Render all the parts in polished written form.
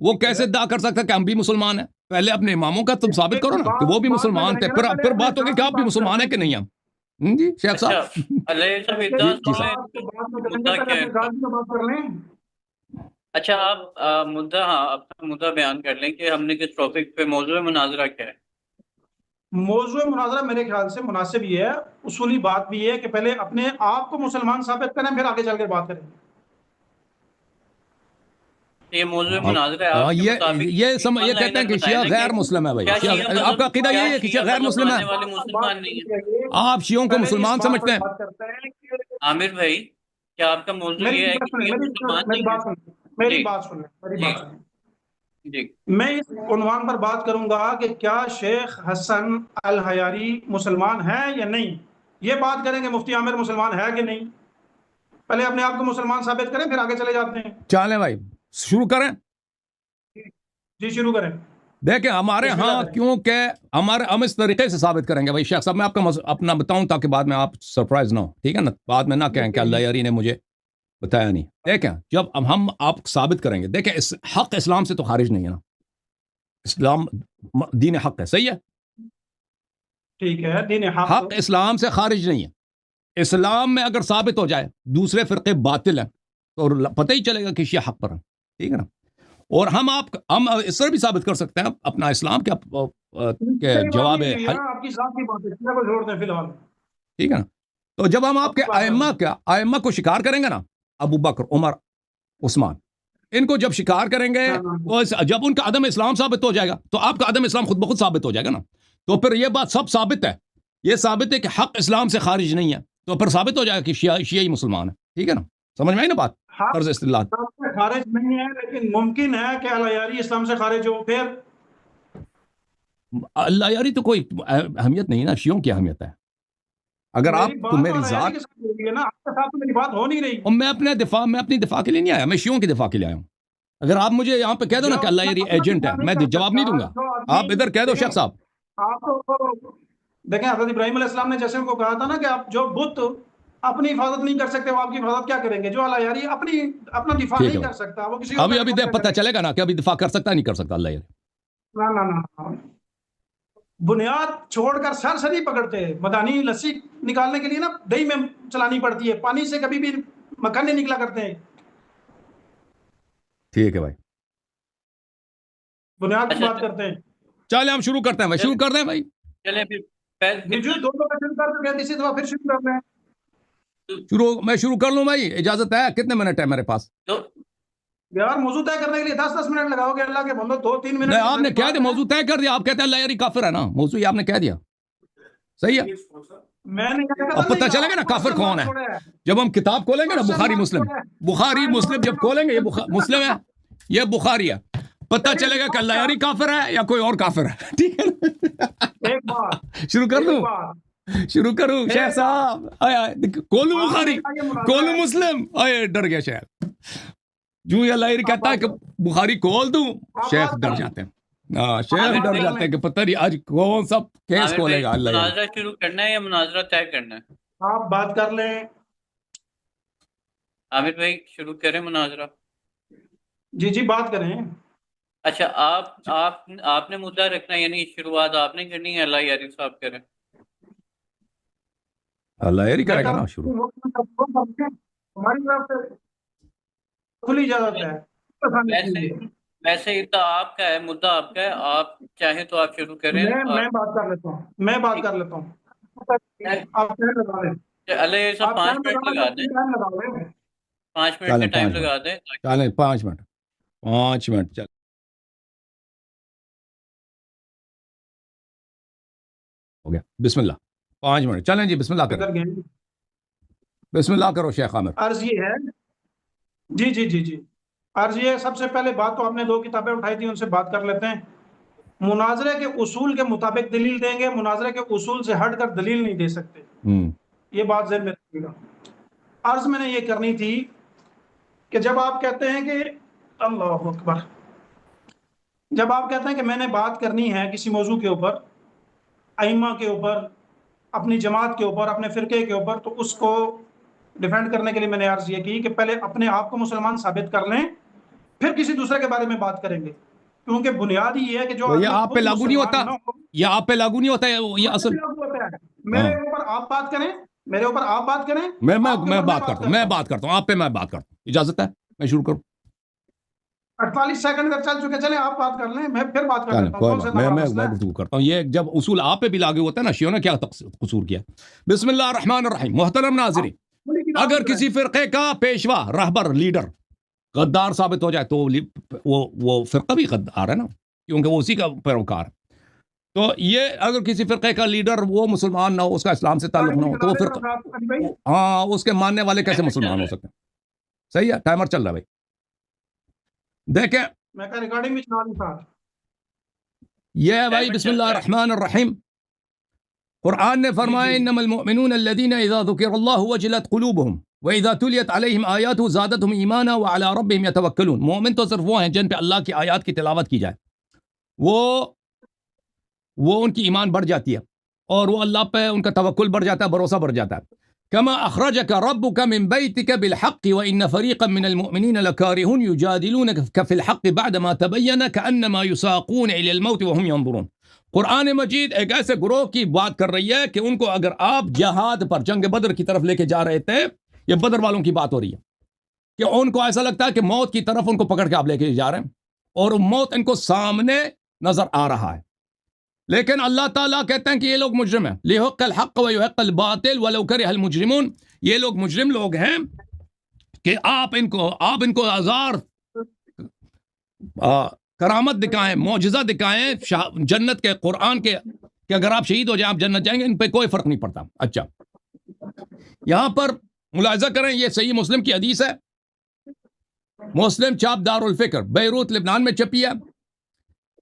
وہ کیسے ادعا کر سکتا کہ ہم بھی مسلمان ہیں؟ پہلے اپنے اماموں کا تم ثابت کرو نا کہ وہ بھی مسلمان تھے، پھر بات ہوگی کہ آپ بھی مسلمان ہیں کہ نہیں ہم۔ جی شیخ اچھا صاحب، علیہ صاحب ادعا جی صاحب۔ مدعا کیا ہے ان کا؟ اچھا آپ مدعا، ہاں اپنا مدعا بیان کر لیں کہ ہم نے کس ٹاپک پہ، موضوع مناظرہ کیا ہے؟ موضوع مناظرہ میرے خیال سے مناسب یہ ہے، اصولی بات بھی یہ ہے کہ پہلے اپنے آپ کو مسلمان ثابت کریں، پھر آگے چل کے بات کریں۔ یہ موضوع مناظرہ ہے آپ کے مطابق، یہ کہتے ہیں کہ شیعہ غیر مسلم ہے بھائی، آپ کا عقیدہ یہی ہے کہ شیعہ غیر مسلم ہے؟ والے مسلمان نہیں ہیں؟ آپ شیعوں کو مسلمان سمجھتے ہیں؟ عامر بھائی کیا آپ کا موضوع یہ ہے کہ شیعہ مسلمان نہیں ہیں؟ میری بات سنیں، جی میں اس عنوان پر بات کروں گا کہ کیا شیخ حسن الحیاری مسلمان ہے یا نہیں، یہ بات کریں کہ مفتی عامر مسلمان ہے کہ نہیں۔ پہلے اپنے آپ کو مسلمان ثابت کریں، پھر آگے چلے جاتے ہیں۔ چلیں بھائی شروع کریں۔ جی شروع کریں۔ دیکھیں ہمارے ہاں کیونکہ ہم اس طریقے سے ثابت کریں گے بھائی شیخ صاحب، میں آپ کا اپنا بتاؤں تاکہ بعد میں آپ سرپرائز نہ ہو، ٹھیک ہے نا، بعد میں نہ کہیں کہ اللہ یاری نے مجھے بتایا نہیں۔ دیکھیں جب ہم آپ ثابت کریں گے، دیکھیں حق اسلام سے تو خارج نہیں ہے نا، اسلام دین حق ہے، صحیح ہے، ٹھیک ہے، دین حق اسلام سے خارج نہیں ہے۔ اسلام میں اگر ثابت ہو جائے دوسرے فرقے باطل ہیں تو پتہ ہی چلے گا کہ شیعہ حق پر ہیں، ٹھیک ہے نا۔ اور ہم اس طرح بھی ثابت کر سکتے ہیں اپنا اسلام کے جواب آپ کی ذات کی بات ہے، کو چھوڑ دیں فی الحال، ٹھیک ہے نا۔ تو جب ہم آپ کے ائمہ کو شکار کریں گے نا، ابو بکر، عمر، عثمان، ان کو جب شکار کریں گے تو جب ان کا عدم اسلام ثابت ہو جائے گا تو آپ کا عدم اسلام خود بخود ثابت ہو جائے گا نا۔ تو پھر یہ بات سب ثابت ہے، یہ ثابت ہے کہ حق اسلام سے خارج نہیں ہے، تو پھر ثابت ہو جائے گا کہ شیعہ ہی مسلمان ہے، ٹھیک ہے نا۔ سمجھ میں آئی نا بات، طرز استدلال؟ خارج نہیں ہے لیکن ممکن ہے کہ اللہ یاری اسلام سے خارج ہو، پھر اللہ یاری تو کوئی اہمیت نہیں نا، شیعوں کی اہمیت ہے۔ اگر آپ کو میری ذات، میری بات ہو نہیں رہی، میں اپنے دفاع کے لیے نہیں آیا، میں شیعوں کے دفاع کے لیے آیا ہوں۔ اگر آپ مجھے یہاں پہ کہہ دو نا کہ اللہ یاری ایجنٹ ہے، میں جواب نہیں دوں گا، آپ ادھر کہہ دو شیخ صاحب۔ آپ کو دیکھیں حضرت ابراہیم علیہ السلام نے جیسے ان کو کہا تھا نا کہ آپ جو بت اپنی حفاظت نہیں کر سکتے وہ آپ کی حفاظت کیا کریں گے، جو اللہ یاری اپنا دفاع نہیں کر سکتا وہ کسی ابھی پتہ چلے گا نا کہ ابھی دفاع کر سکتا ہے نہیں کر سکتا اللہ یاری۔ نہ بنیاد چھوڑ کر سر سے نہیں پکڑتے، مدانی لسی نکالنے کے لیے نا دہی میں چلانی پڑتی ہے، پانی سے کبھی بھی مکھن نہیں نکلا کرتے ہیں۔ ٹھیک ہے بھائی، بنیاد کی بات کرتے ہیں۔ چلے ہم شروع کرتے ہیں بھائی، شروع کر دیں بھائی، چلیں پھر میں شروع کر لوں بھائی، اجازت ہے؟ کتنے منٹ ہے میرے پاس؟ یار موضوع طے کرنے کے لیے 10 منٹ لگاؤ گے، اللہ کے بندو 2-3 منٹ۔ نہیں، آپ نے کہہ دیا موضوع طے کر دیا، آپ کہتے ہیں اللہ یاری کافر ہے نا، موضوع آپ نے کہہ دیا، صحیح ہے۔ میں نے اب پتہ چلے گا نا کافر کون ہے، جب ہم کتاب کھولیں گے نا، بخاری مسلم جب کھولیں گے، یہ مسلم ہے، یہ بخاری ہے، پتہ چلے گا کہ اللہ یاری کافر ہے یا کوئی اور کافر ہے، ٹھیک ہے۔ ایک بات شروع کر دوں، شروع کروں شیخ صاحب؟ کولو بخاری، کولو مسلم، ڈر گیا شیخ، جو یہ اللہ یاری کہتا ہے کہ بخاری کھول دوں، شیخ ڈر جاتے ہیں، شیخ ڈر جاتے ہیں کہ پتہ نہیں آج کون سا کیس کھولے گا اللہ یاری۔ مناظرہ شروع کرنا ہے یا مناظرہ طے کرنا ہے؟ آپ بات کر لیں۔ عامر بھائی شروع کریں مناظرہ؟ جی بات کریں۔ اچھا آپ نے مدعا رکھنا، یعنی شروعات آپ نے کرنی ہے، اللہ یاری صاحب کریں؟ اللہ یاری کرے گا نا شروع، ہماری طرف سے کھلی اجازت ہے۔ ویسے ادعا آپ کا ہے، مدعا آپ کا ہے، آپ چاہیں تو آپ شروع کریں۔ میں بات کر لیتا ہوں، آپ علیہ صاحب 5 منٹ لگا دیں، 5 منٹ کا ٹائم لگا دیں۔ چلیں 5 منٹ چل ہو گیا، بسم اللہ، 5 منٹ چلیں جی، بسم اللہ کریں، بسم اللہ کرو شیخ عامر۔ عرض یہ ہے، جی عرض یہ ہے، سب سے پہلے بات تو آپ نے 2 کتابیں اٹھائی تھی، ان سے بات کر لیتے ہیں۔ مناظرے کے اصول کے مطابق دلیل دیں گے، مناظرے کے اصول سے ہٹ کر دلیل نہیں دے سکتے، یہ بات ذہن میں رکھیے گا۔ عرض میں نے یہ کرنی تھی کہ جب آپ کہتے ہیں کہ اللہ اکبر، جب آپ کہتے ہیں کہ میں نے بات کرنی ہے کسی موضوع کے اوپر، ائمہ کے اوپر، اپنی جماعت کے اوپر، اپنے فرقے کے اوپر، تو اس کو ڈیفینڈ کرنے کے لیے میں نے عرض یہ کی کہ پہلے اپنے آپ کو مسلمان ثابت کر لیں، پھر کسی دوسرے کے بارے میں بات کریں گے، کیونکہ بنیاد ہی یہ ہے کہ جو یہ آپ پہ لاگو نہیں ہوتا، یہ آپ پہ لاگو نہیں ہوتا، یہ اصل میرے اوپر آپ بات کریں، میرے اوپر آپ بات کریں، میں بات کرتا ہوں، میں بات کرتا ہوں آپ پہ، میں بات کرتا ہوں، اجازت ہے میں شروع کروں؟ 48 سیکنڈ اگر چل چکے، چلیں آپ بات کر لیں، میں پھر بات کر چلیں لیتا ہوں، کوئی کون سے بات، میں ہمارا مسئلہ ہے؟ گفتگو کرتا ہوں، یہ جب اصول آپ پہ بھی لاگو ہوتا ہے نا، شیعوں نے کیا قصور کیا؟ بسم اللہ الرحمن الرحیم۔ محترم ناظرین، اگر کسی فرقے کا پیشوا، رہبر، لیڈر غدار ثابت ہو جائے تو وہ فرقہ بھی غدار ہے نا، کیونکہ وہ اسی کا پیروکار ہے۔ تو یہ اگر کسی فرقے کا لیڈر وہ مسلمان نہ ہو، اس کا اسلام سے تعلق نہ ہو، تو وہ فرقہ، ہاں، اس کے ماننے والے کیسے مسلمان ہو سکتے ہیں؟ صحیح ہے، ٹائمر چل رہا ہے بھائی، دیکھیں میں کہا ریکارڈنگ بھی چلا رہی تھا۔ یہ بھائی بسم اللہ الرحمن الرحیم، قرآن نے فرمایا انما المؤمنون الذين اذا ذكر الله وجلت قلوبهم واذا تليت عليهم آیاته زادتهم ایمانا وعلى ربهم يتوکلون۔ مومن تو صرف وہ ہیں جن پہ اللہ کی آیات کی تلاوت کی جائے، وہ ان کی ایمان بڑھ جاتی ہے، اور وہ اللہ پہ ان کا توکل بڑھ جاتا ہے، بھروسہ بڑھ جاتا ہے۔ كما اخرجك ربك من بيتك بالحق وان فريقا من المؤمنين لكارهون يجادلونك في الحق بعدما تبين كانما يساقون الى الموت وهم ينظرون۔ قرآن مجید ایک ایسے گروہ کی بات کر رہی ہے کہ ان کو اگر آپ جہاد پر، جنگ بدر کی طرف لے کے جا رہے تھے، یہ بدر والوں کی بات ہو رہی ہے، کہ ان کو ایسا لگتا ہے کہ موت کی طرف ان کو پکڑ کے آپ لے کے جا رہے ہیں، اور موت ان کو سامنے نظر آ رہا ہے، لیکن اللہ تعالیٰ کہتے ہیں کہ یہ لوگ مجرم ہیں۔ لِيُحِقَّ الْحَقَّ وَيُحِقَّ الْبَاطِلَ وَلَوْ كَرِهَ الْمُجْرِمُونَ۔ یہ لوگ مجرم لوگ ہیں کہ آپ ان کو ہزار کرامت دکھائیں، معجزہ دکھائیں جنت کے، قرآن کے، کہ اگر آپ شہید ہو جائیں آپ جنت جائیں گے، ان پہ کوئی فرق نہیں پڑتا۔ اچھا، یہاں پر ملاحظہ کریں، یہ صحیح مسلم کی حدیث ہے، مسلم چاپ دار الفکر، بیروت لبنان میں چھپی ہے۔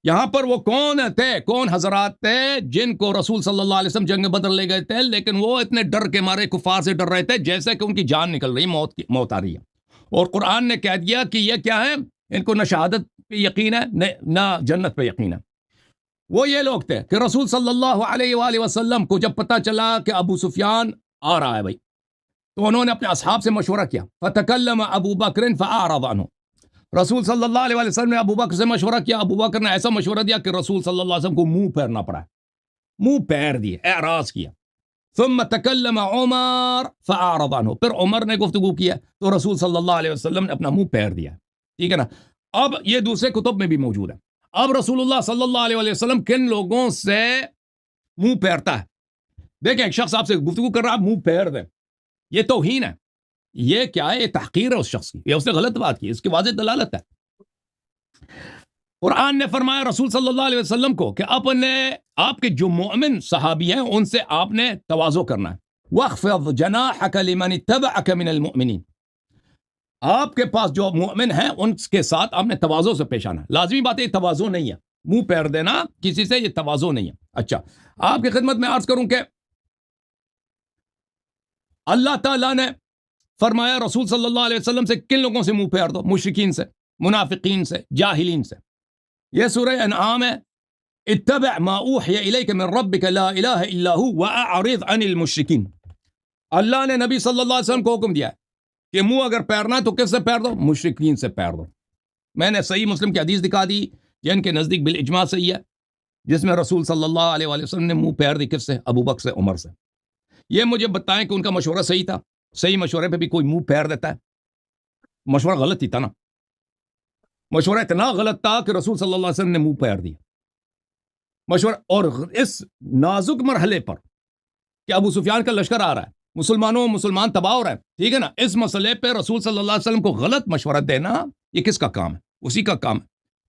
یہاں پر وہ کون حضرات تھے جن کو رسول صلی اللہ علیہ وسلم جنگ بدر لے گئے تھے، لیکن وہ اتنے ڈر کے مارے کفار سے ڈر رہے تھے جیسے کہ ان کی جان نکل رہی، موت آ رہی ہے، اور قرآن نے کہہ دیا کہ یہ کیا ہے، ان کو نہ شہادت پہ یقین ہے نہ جنت پہ یقین ہے۔ وہ یہ لوگ تھے کہ رسول صلی اللہ علیہ وآلہ وسلم کو جب پتہ چلا کہ ابو سفیان آ رہا ہے بھائی، تو انہوں نے اپنے اصحاب سے مشورہ کیا، فتکلم ابو بکر فاعرض عنہ۔ رسول صلی اللہ علیہ وسلم نے ابو بکر سے مشورہ کیا، ابو بکر نے ایسا مشورہ دیا کہ رسول صلی اللہ علیہ وسلم کو منہ پھیرنا پڑا، منہ پھیر دیے، اعراض کیا۔ ثم تکلم عمر فاعرض عنہ، پھر عمر نے گفتگو کیا تو رسول صلی اللہ علیہ وسلم نے اپنا منہ پھیر دیا، ٹھیک ہے نا۔ اب یہ دوسرے کتب میں بھی موجود ہے۔ اب رسول اللہ صلی اللہ علیہ وسلم کن لوگوں سے منہ پھیرتا ہے؟ دیکھیں، ایک شخص آپ سے گفتگو کر رہا ہے، منہ پھیر دیں، یہ توہین ہے، یہ کیا ہے، یہ تحقیر ہے اس شخص کی، یہ اس نے غلط بات کی، اس کی واضح دلالت ہے۔ قرآن نے فرمایا رسول صلی اللہ علیہ وسلم کو کہ آپ کے جو مومن صحابی ہیں ان سے آپ نے تواضع کرنا ہے۔ وَاخْفِضْ جَنَاحَكَ لِمَنِ اتَّبَعَكَ مِنَ الْمُؤْمِنِينَ، آپ کے پاس جو مومن ہیں ان کے ساتھ آپ نے تواضع سے پیش آنا ہے۔ لازمی بات ہے، یہ تواضع نہیں ہے، منہ پھیر دینا کسی سے، یہ تواضع نہیں ہے۔ اچھا، آپ کی خدمت میں عرض کروں کہ اللہ تعالیٰ نے فرمایا رسول صلی اللہ علیہ وسلم سے کن لوگوں سے منہ پھیر دو؟ مشرکین سے، منافقین سے، جاہلین سے۔ یہ سورہ انعام ہے، اتبع ما اوحی الیک من ربک لا الہ الا ہو واعرض عن المشرکین۔ اللہ نے نبی صلی اللہ علیہ وسلم کو حکم دیا ہے کہ منہ اگر پھیرنا تو کس سے پھیر دو؟ مشرکین سے پھیر دو۔ میں نے صحیح مسلم کی حدیث دکھا دی جن کے نزدیک بالاجماع صحیح ہے، جس میں رسول صلی اللہ علیہ وسلم نے منہ پھیر دی، کس سے؟ ابو بکر سے، عمر سے۔ یہ مجھے بتائیں کہ ان کا مشورہ صحیح تھا؟ صحیح مشورے پہ بھی کوئی منہ پھیر دیتا ہے؟ مشورہ غلط ہی تھا نا، مشورہ اتنا غلط تھا کہ رسول صلی اللہ علیہ وسلم نے منہ پھیر دیا مشورہ، اور اس نازک مرحلے پر کہ ابو سفیان کا لشکر آ رہا ہے، مسلمان تباہ ہو رہا ہے، ٹھیک ہے نا، اس مسئلے پہ رسول صلی اللہ علیہ وسلم کو غلط مشورہ دینا، یہ کس کا کام ہے؟ اسی کا کام ہے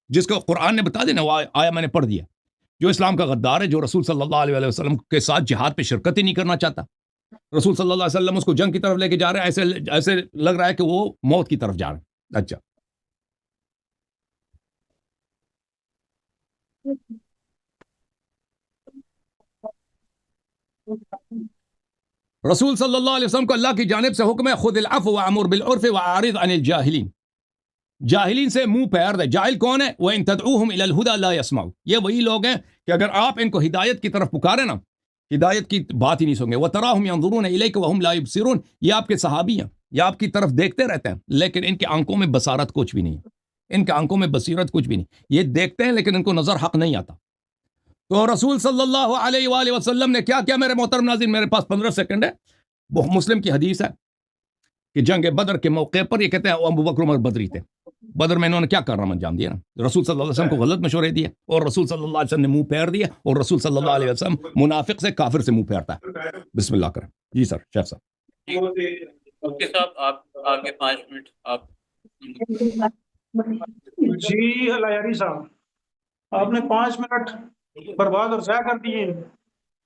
جس کو قرآن نے بتا دینا، وہ آیا میں نے پڑھ دیا، جو اسلام کا غدار ہے، جو رسول صلی اللہ علیہ وسلم کے ساتھ جہاد پہ شرکت ہی نہیں کرنا چاہتا۔ رسول صلی اللہ علیہ وسلم اس کو جنگ کی طرف لے کے جا رہے ہیں، ایسے لگ رہا ہے کہ وہ موت کی طرف جا رہے ہیں۔ اچھا، رسول صلی اللہ علیہ وسلم کو اللہ کی جانب سے حکم ہے، خذ العفو وامر بالعرف واعرض عن الجاہلین، جاہلین سے منہ پھیر دے۔ جاہل کون ہے؟ وَإِن تَدْعُوهُمْ إِلَى الْهُدَى لَا يَسْمَعُوا، یہ وہی لوگ ہیں کہ اگر آپ ان کو ہدایت کی طرف پکارے نا، ہدایت کی بات ہی نہیں سنگے۔ وَتَرَاهُمْ يَنظُرُونَ إِلَيْكَ وَهُمْ لَا يُبْصِرُونَ، یہ آپ کے صحابی ہیں، یہ آپ کی طرف دیکھتے رہتے ہیں لیکن ان کی آنکھوں میں بصارت کچھ بھی نہیں ہے۔ ان کے آنکھوں میں بصیرت کچھ بھی نہیں, یہ دیکھتے ہیں لیکن ان کو نظر حق نہیں آتا. تو رسول صلی اللہ علیہ وآلہ وسلم نے کیا کیا میرے محترم ناظرین, میرے پاس 15 سیکنڈ ہے, وہ مسلم کی حدیث ہے کہ جنگ بدر کے موقع پر یہ کہتے ہیں ابو بکر عمر بدری تھے, بدر میں انہوں نے کیا کارنامہ انجام دیا نا, رسول صلی اللہ علیہ وسلم کو غلط مشورے دیے اور رسول صلی اللہ علیہ وسلم نے منہ پھیر دیا, اور رسول صلی اللہ علیہ وسلم منافق سے کافر سے منہ پھیرتا ہے. بسم اللہ کریں. جی سر, شیخ صاحب. اوکے صاحب, آپ آگے 5 منٹ آپ. جی الایاری صاحب, آپ نے 5 منٹ برباد اور ضائع کر دیے.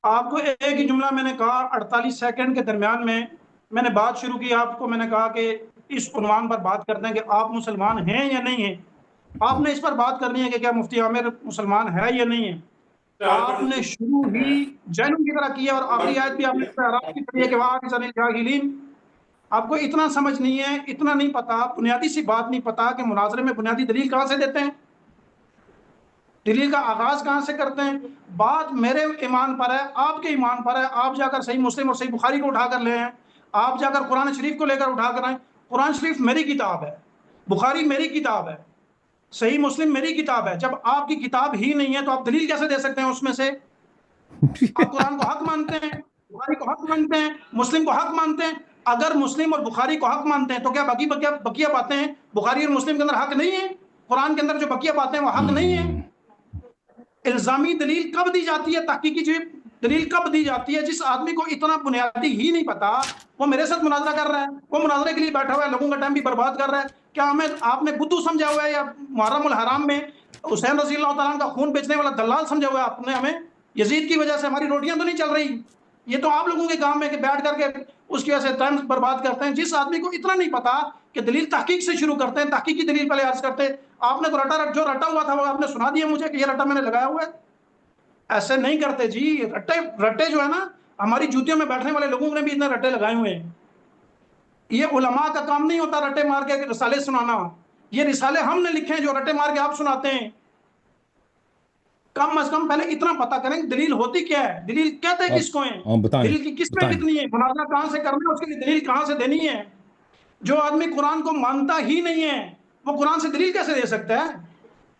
آپ کو ایک ہی جملہ میں نے کہا 48 سیکنڈ کے درمیان میں نے بات شروع کی. آپ کو میں نے کہا کہ اس عنوان پر بات کرتے ہیں کہ آپ مسلمان ہیں یا نہیں ہیں. آپ نے اس پر بات کرنی ہے کہ کیا مفتی عامر مسلمان ہے یا نہیں ہے. آپ نے شروع ہی جہنم کی طرح کیا, اور آخری آیت بھی آپ نے اعراف کی پڑھی ہے کہ وَأَعْرِضْ عَنِ الْجَاهِلِينَ. آپ کو اتنا سمجھ نہیں ہے, اتنا نہیں پتا, بنیادی سی بات نہیں پتا کہ مناظرے میں بنیادی دلیل کہاں سے دیتے ہیں, دلیل کا آغاز کہاں سے کرتے ہیں. بات میرے ایمان پر ہے, آپ کے ایمان پر ہے. آپ جا کر صحیح مسلم اور صحیح بخاری کو اٹھا کر لے آئیں, آپ جا کر قرآن شریف کو لے کر اٹھا کر آئیں. قرآن شریف میری کتاب ہے, بخاری میری کتاب ہے, صحیح مسلم میری کتاب ہے. جب آپ کی کتاب ہی نہیں ہے تو آپ دلیل کیسے دے سکتے ہیں اس میں سے؟ آپ قرآن کو حق مانتے ہیں, بخاری کو حق مانتے ہیں, مسلم کو حق مانتے ہیں. اگر مسلم اور بخاری کو حق مانتے ہیں تو کیا بقیہ باتیں ہیں بخاری اور مسلم کے اندر حق نہیں ہیں؟ قرآن کے اندر جو بقیہ باتیں ہیں وہ حق نہیں ہیں؟ الزامی دلیل کب دی جاتی ہے, تحقیقی دلیل کب دی جاتی ہے؟ جس آدمی کو اتنا بنیادی ہی نہیں پتا, وہ میرے ساتھ مناظرہ کر رہا ہے, وہ مناظرے کے لیے بیٹھا ہوا ہے, لوگوں کا ٹائم بھی برباد کر رہا ہے. کیا ہمیں آپ نے بدھو سمجھا ہوا ہے, یا محرم الحرام میں حسین رضی اللہ تعالیٰ کا خون بیچنے والا دلال سمجھا ہوا ہے آپ نے ہمیں؟ یزید کی وجہ سے ہماری روٹیاں تو نہیں چل رہی. یہ تو آپ لوگوں کے کام ہے کہ بیٹھ کر کے اس کی وجہ سے ٹائم برباد کرتے ہیں. جس آدمی کو اتنا نہیں پتا کہ دلیل تحقیق سے شروع کرتے ہیں, تحقیقی دلیل پہلے عرض کرتے ہیں. آپ نے تو جو رٹا ہوا تھا وہ آپ نے سنا دیا مجھے کہ یہ رٹا میں نے لگایا ہوا ہے. ایسے نہیں کرتے جی. رٹے جو ہے نا, ہماری جوتیوں میں بیٹھنے والے لوگوں نے بھی اتنے رٹے لگائے ہوئے ہیں. یہ علماء کا کام نہیں ہوتا رٹے مار کے رسالے سنانا. یہ رسالے ہم نے لکھے ہیں جو رٹے مار کے آپ سناتے ہیں. کم از کم پہلے اتنا پتا کریں کہ دلیل ہوتی کیا ہے, دلیل کہتے کس کو ہیں, دلیل کی قسمیں کتنی ہیں, مناظرہ کہاں سے کرنا ہے, اس کے لیے دلیل کہاں سے دینی ہے. جو آدمی قرآن کو مانتا ہی نہیں ہے وہ قرآن سے دلیل کیسے دے سکتا ہے؟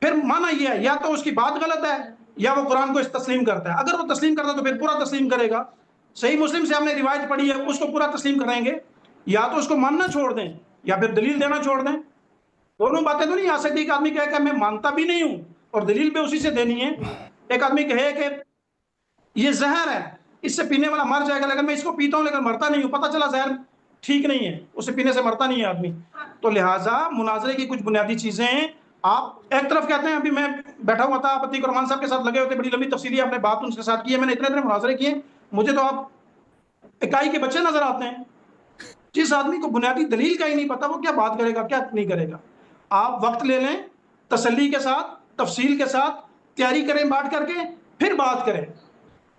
پھر مانا یہ ہے یا تو اس کی بات غلط ہے یا وہ قرآن کو تسلیم کرتا ہے. اگر وہ تسلیم کرتا ہے تو پھر پورا تسلیم کرے گا. صحیح مسلم سے ہم نے روایت پڑھی ہے, اس کو پورا تسلیم کریں گے. یا تو اس کو ماننا چھوڑ دیں یا پھر دلیل دینا چھوڑ دیں. دونوں باتیں تو نہیں آ سکتی. ایک آدمی کہے کہ میں مانتا بھی نہیں ہوں اور دلیل بھی اسی سے دینی ہے. ایک آدمی کہے کہ یہ زہر ہے, اس سے پینے والا مر جائے گا, لیکن میں اس کو پیتا ہوں لیکن مرتا نہیں ہوں. پتہ چلا زہر ٹھیک نہیں ہے, اسے پینے سے مرتا نہیں ہے آدمی. تو لہٰذا مناظرے کی کچھ بنیادی چیزیں ہیں. آپ ایک طرف کہتے ہیں, ابھی میں بیٹھا ہوا تھا عتیق الرحمان صاحب کے ساتھ لگے ہوتے, بڑی لمبی تفصیلی آپ نے بات ان کے ساتھ کی ہے, میں نے اتنے مناظرے کیے, مجھے تو آپ اکائی کے بچے نظر آتے ہیں. جس آدمی کو بنیادی دلیل کا ہی نہیں پتا وہ کیا بات کرے گا, کیا نہیں کرے گا. آپ وقت لے لیں, تسلی کے ساتھ, تفصیل کے ساتھ تیاری کریں, بیٹھ کر کے پھر بات کریں.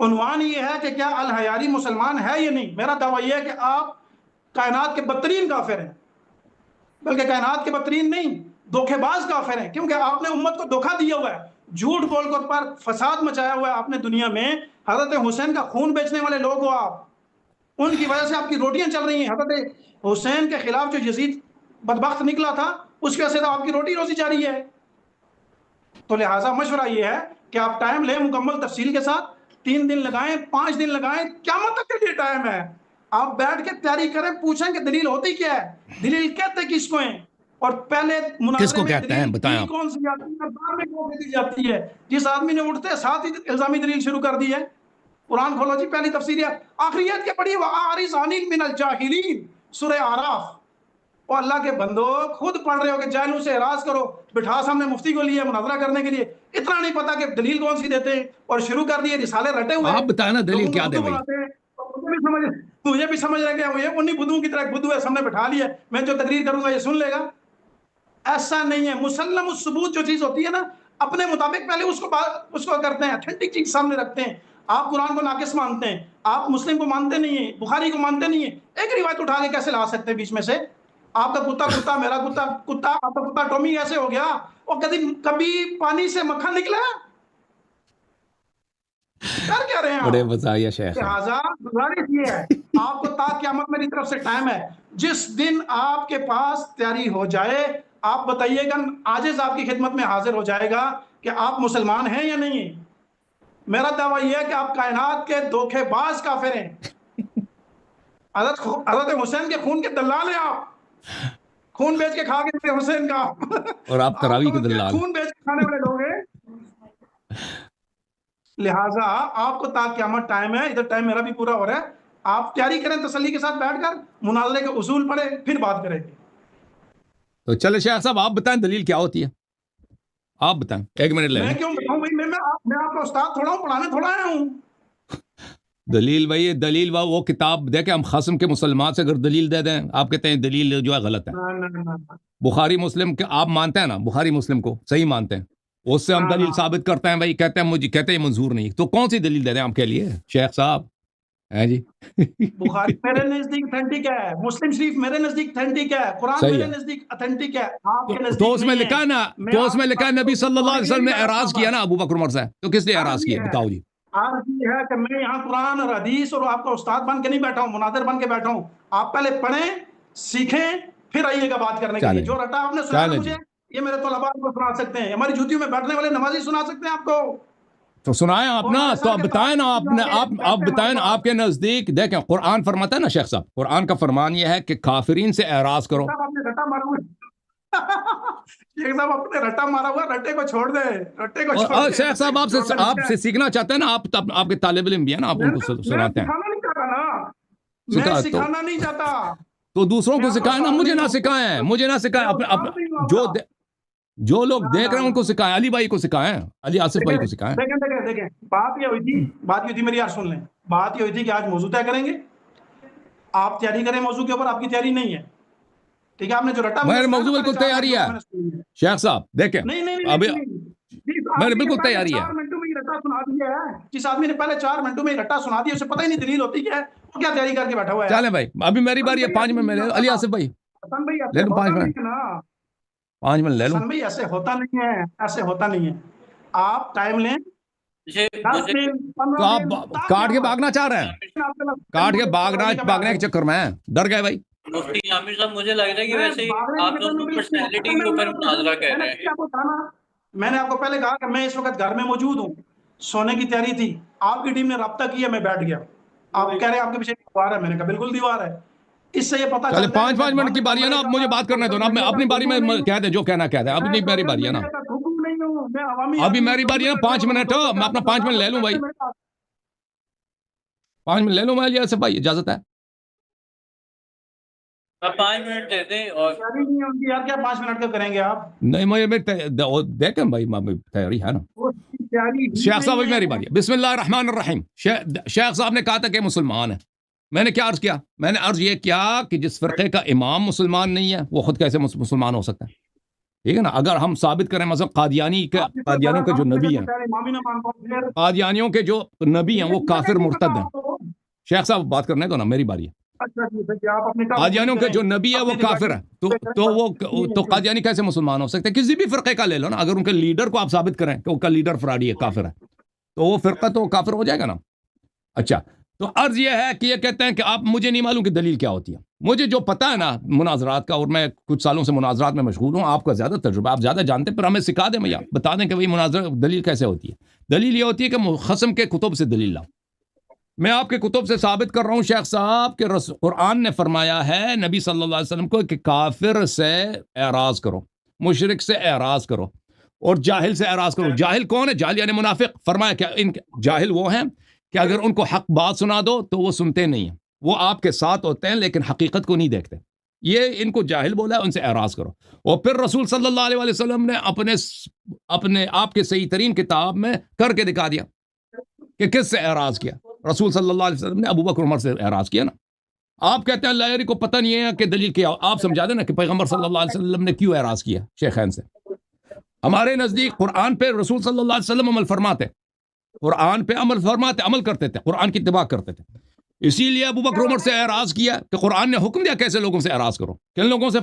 عنوان یہ ہے کہ کیا الحیاری مسلمان ہے یا نہیں. میرا دعویٰ یہ ہے کہ آپ کائنات کے بدترین کافر ہیں, بلکہ کائنات کے بدترین نہیں, دھوکے باز کافر ہیں, کیونکہ آپ نے امت کو دھوکہ دیا ہوا ہے, جھوٹ بول کر پر فساد مچایا ہوا ہے آپ نے دنیا میں. حضرت حسین کا خون بیچنے والے لوگ ہو آپ, ان کی وجہ سے آپ کی روٹیاں چل رہی ہیں. حضرت حسین کے خلاف جو یزید بدبخت نکلا تھا اس کی وجہ سے تو آپ کی روٹی روزی جاری ہے. تو لہٰذا مشورہ یہ ہے کہ آپ ٹائم لیں مکمل تفصیل کے ساتھ, 3 دن لگائیں, 5 دن لگائیں, قیامت تک کے لیے ٹائم ہے. آپ بیٹھ کے تیاری کریں, پوچھیں کہ دلیل ہوتی کیا ہے, دلیل کہتے کس کو ہیں, اور پہلے مناظرے میں دلیل کون سی آتی ہے, بعد میں کون سی جاتی ہے. جس آدمی نے اٹھتے ساتھ ہی الزامی دلیل شروع کر دی ہے. قرآن کھولو جی, پہلی تفسیر ہے آخریت کے پڑھی, وَأَعْرِضْ عَنِ مِنَ الْجَاهِلِينَ, سورہ اعراف. اور اللہ کے بندو خود پڑھ رہے ہو کہ جاہلوں سے اعراض کرو, بٹھا سامنے مفتی کو لیے مناظرہ کرنے کے لیے, اتنا نہیں پتا کہ دلیل کون سی دیتے ہیں, اور شروع کر دیے رسالے رٹے ہوئے. آپ بتائیں نا دلیل کیا دیں بھائی. مجھے بھی سمجھ رہے کہ انہیں بدھوں کی طرح بدھو ہے, سامنے بٹھا لیا, میں جو تقریر کروں گا یہ سن لے گا. ایسا نہیں ہے. مسلم الثبوت جو چیز ہوتی ہے نا, اپنے مطابق پہلے اس کو کرتے ہیں, اتھینٹک چیز سامنے رکھتے ہیں. آپ قرآن کو ناقص مانتے ہیں, آپ مسلم کو مانتے نہیں ہیں, بخاری کو مانتے نہیں ہیں, ایک روایت اٹھا کے کیسے لا سکتے ہیں بیچ میں سے؟ آپ کا کتا میرا کتا, آپ کا کتا ٹومی ایسے ہو گیا, اور کبھی پانی سے مکھن نکلا کر کیا رہے ہیں آپ؟ لہٰذا گزارش یہ ہے, آپ کو تا قیامت میری طرف سے ٹائم ہے. جس دن آپ کے پاس تیاری ہو جائے آپ بتائیے گا، عاجز آپ کی خدمت میں حاضر ہو جائے گا کہ آپ مسلمان ہیں یا نہیں ہیں. میرا دعویٰ یہ ہے کہ آپ کائنات کے دھوکے باز کافر ہیں. حضرت حسین کے خون کے دلال ہیں آپ. خون بیچ کے کھا کے حسین کا، اور آپ تراویح کے دلال. خون بیچ کے کھانے والے لوگ ہیں. لہٰذا آپ کو تا قیامت ٹائم ہے، ادھر ٹائم میرا بھی پورا ہو رہا ہے. آپ تیاری کریں تسلی کے ساتھ بیٹھ کر، مناظرے کے اصول پڑھیں، پھر بات کریں گے. تو چلے شیخ صاحب آپ بتائیں دلیل کیا ہوتی ہے، آپ بتائیں. 1 منٹ لیں. میں کیوں بتاؤں بھائی، میں آپ کا استاد تھوڑا ہوں، پڑھانے تھوڑا آیا ہوں. دلیل بھائی، دلیل وہ کتاب دیکھیں، ہم خصم کے مسلمان سے اگر دلیل دے دیں، آپ کہتے ہیں دلیل جو ہے غلط ہے. بخاری مسلم کے آپ مانتے ہیں نا، بخاری مسلم کو صحیح مانتے ہیں، اس سے ہم دلیل ثابت کرتے ہیں بھائی، کہتے ہیں مجھے، کہتے ہیں منظور نہیں. تو کون سی دلیل دے دیں آپ کے لیے شیخ صاحب ہیں جی؟ بخاری میرے نزدیک اتھینٹک ہے، مسلم شریف میرے نزدیک اتھینٹک ہے، قرآن میرے نزدیک اتھینٹک ہے، آپ کے نزدیک تو اس میں لکھا نا، تو اس میں لکھا نبی صلی اللہ علیہ وسلم نے اعراض کیا نا ابو بکر عمر سے، تو کس نے اعراض کیا بتاؤ جی؟ عرض یہ ہے کہ میں یہاں قرآن اور حدیث اور آپ کا استاد بن کے نہیں بیٹھا ہوں، مناظر بن کے بیٹھا ہوں. آپ پہلے پڑھیں، سیکھیں، پھر آئیے گا بات کرنے کے لیے. جو رٹا آپ نے سنا مجھے، یہ میرے طلباء کو سنا سکتے ہیں، ہماری جوتیوں میں بیٹھنے والے نمازی سنا سکتے ہیں آپ کو. تو سنائیں آپ نا، تو آپ بتائیں نا، آپ بتائیں نا، آپ کے نزدیک دیکھیں قرآن فرماتا ہے نا شیخ صاحب، قرآن کا فرمان یہ ہے کہ کافرین سے اعراض کرو. شیخ صاحب اپنے رٹا مارا ہوا، رٹے کو چھوڑ دے، رٹے کو چھوڑ دے. شیخ صاحب آپ سے سیکھنا چاہتے ہیں نا، آپ کے طالب علم بھی ہیں نا، آپ ان کو سناتے ہیں. میں سکھانا نہیں چاہتا. تو دوسروں کو سکھائیں نا، مجھے نہ سکھائیں، مجھے نہ سکھائیں. جو لوگ دیکھ رہے ہیں ان کو سکھائیں، علی بھائی کو سکھائیں، علی آصف بھائی کو سکھائیں. دیکھیں بات یہ ہوئی تھی میری، یار سن لیں. بات یہ ہوئی تھی کہ آج موضوع طے کریں گے، آپ تیاری کریں موضوع کے اوپر. آپ کی تیاری نہیں ہے، ٹھیک ہے؟ آپ نے جو رٹا میرے موضوع بالکل تیاری ہے شیخ صاحب. دیکھیں ابھی میرے بالکل تیاری ہے. 4 منٹوں میں رٹا سنا دیا ہے. جس آدمی نے پہلے 4 منٹوں میں رٹا سنا دیا، اسے پتہ ہی نہیں دلیل ہوتی کیا ہے، وہ کیا تیاری کر کے بیٹھا ہوا ہے. چلیں بھائی، ابھی میری باری ہے، 5 منٹ میں لے لو. علی آصف بھائی لے لو 5 منٹ، 5 منٹ لے لو. بھائی ایسے ہوتا نہیں ہے، ایسے ہوتا نہیں ہے. آپ ٹائم لیں. تو آپ کاٹ کے بھاگنا چاہ رہے ہیں، کاٹ کے بھاگنے کے چکر میں ڈر گئے بھائی. مفتی عامر صاحب مجھے لگ رہا ہے کہ ویسے ہی آپ دونوں پرسنالٹی کے اوپر مناظرہ کر رہے ہیں. میں نے آپ کو پہلے کہا کہ میں اس وقت گھر میں موجود ہوں، سونے کی تیاری تھی، آپ کی ٹیم نے رابطہ کیا، میں بیٹھ گیا. آپ کہہ رہے ہیں آپ کے پیچھے دیوار ہے، میں نے کہا بالکل دیوار ہے. اس سے یہ پتا چلے 5 منٹ کی باری ہے نا، اب مجھے بات کرنے دو نا. اپنی باری میں کہہ دیں جو کہنا کہہ دیں. ابھی میری باری ہے نا، ابھی میری باری ہے نا. 5 منٹ ہو، میں اپنا 5 منٹ لے لوں بھائی، 5 منٹ لے لوں میں. علی آصف بھائی اجازت ہے؟ 5 منٹ دے دیں. اور یار کیا 5 منٹ کا کریں گے آپ؟ نہیں مجھے دیکھیں بھائی، تیاری ہے نا. شیخ صاحب میری باری ہے. بسم اللہ الرحمن الرحیم. شیخ صاحب نے کہا تھا کہ مسلمان ہے. میں نے کیا عرض کیا؟ میں نے عرض یہ کیا کہ جس فرقے کا امام مسلمان نہیں ہے وہ خود کیسے مسلمان ہو سکتا ہے؟ ٹھیک ہے نا. اگر ہم ثابت کریں مثلا قادیانیوں کے جو نبی ہیں، قادیانیوں کے جو نبی ہیں وہ کافر مرتد ہیں. شیخ صاحب بات کرنے دو نا، میری باری ہے. قادیانیوں کے جو نبی ہے وہ کافر ہے، تو قادیانی کیسے مسلمان ہو سکتے ہیں؟ کسی بھی فرقے کا لے لو نا، اگر ان کے لیڈر کو آپ ثابت کریں کہ ان کا لیڈر فراڈی ہے، کافر ہے، تو وہ فرقہ تو کافر ہو جائے گا نا. اچھا، تو عرض یہ ہے کہ یہ کہتے ہیں کہ آپ، مجھے نہیں معلوم کہ دلیل کیا ہوتی ہے. مجھے جو پتا ہے نا مناظرات کا، اور میں کچھ سالوں سے مناظرات میں مشغول ہوں، آپ کا زیادہ تجربہ، آپ زیادہ جانتے ہیں، پر ہمیں سکھا دیں بھیا، بتا دیں کہ بھائی مناظر دلیل کیسے ہوتی ہے. دلیل یہ ہوتی ہے کہ خصم کے کتب سے دلیل لاؤ. میں آپ کے کتب سے ثابت کر رہا ہوں شیخ صاحب کہ قرآن نے فرمایا ہے نبی صلی اللہ علیہ وسلم کو کہ کافر سے اعراض کرو، مشرک سے اعراض کرو، اور جاہل سے اعراض کرو. جاہل کون ہے؟ جاہل یعنی منافق. فرمایا کہ جاہل وہ ہیں کہ اگر ان کو حق بات سنا دو تو وہ سنتے نہیں ہیں، وہ آپ کے ساتھ ہوتے ہیں لیکن حقیقت کو نہیں دیکھتے. یہ ان کو جاہل بولا ہے، ان سے اعراض کرو. اور پھر رسول صلی اللہ علیہ وسلم نے اپنے آپ کے صحیح ترین کتاب میں کر کے دکھا دیا کہ کس سے اعراض کیا. رسول صلی اللہ علیہ وسلم نے ابو بکر عمر سے اعراض کیا نا. آپ کہتے ہیں لائری کو پتہ نہیں ہے کہ دلیل کیا. آپ سمجھا دیں نا کہ پیغمبر صلی اللہ علیہ وسلم نے کیوں اعراض کیا شیخین سے. ہمارے نزدیک قرآن پہ رسول صلی اللہ علیہ وسلم عمل فرماتے، قرآن پہ عمل فرماتے، عمل کرتے تھے، قرآن کی اتباع کرتے تھے. اسی لیے ابو بکر عمر سے اعراض کیا کہ قرآن نے حکم دیا کیسے لوگوں سے اعراض کرو. کن لوگوں سے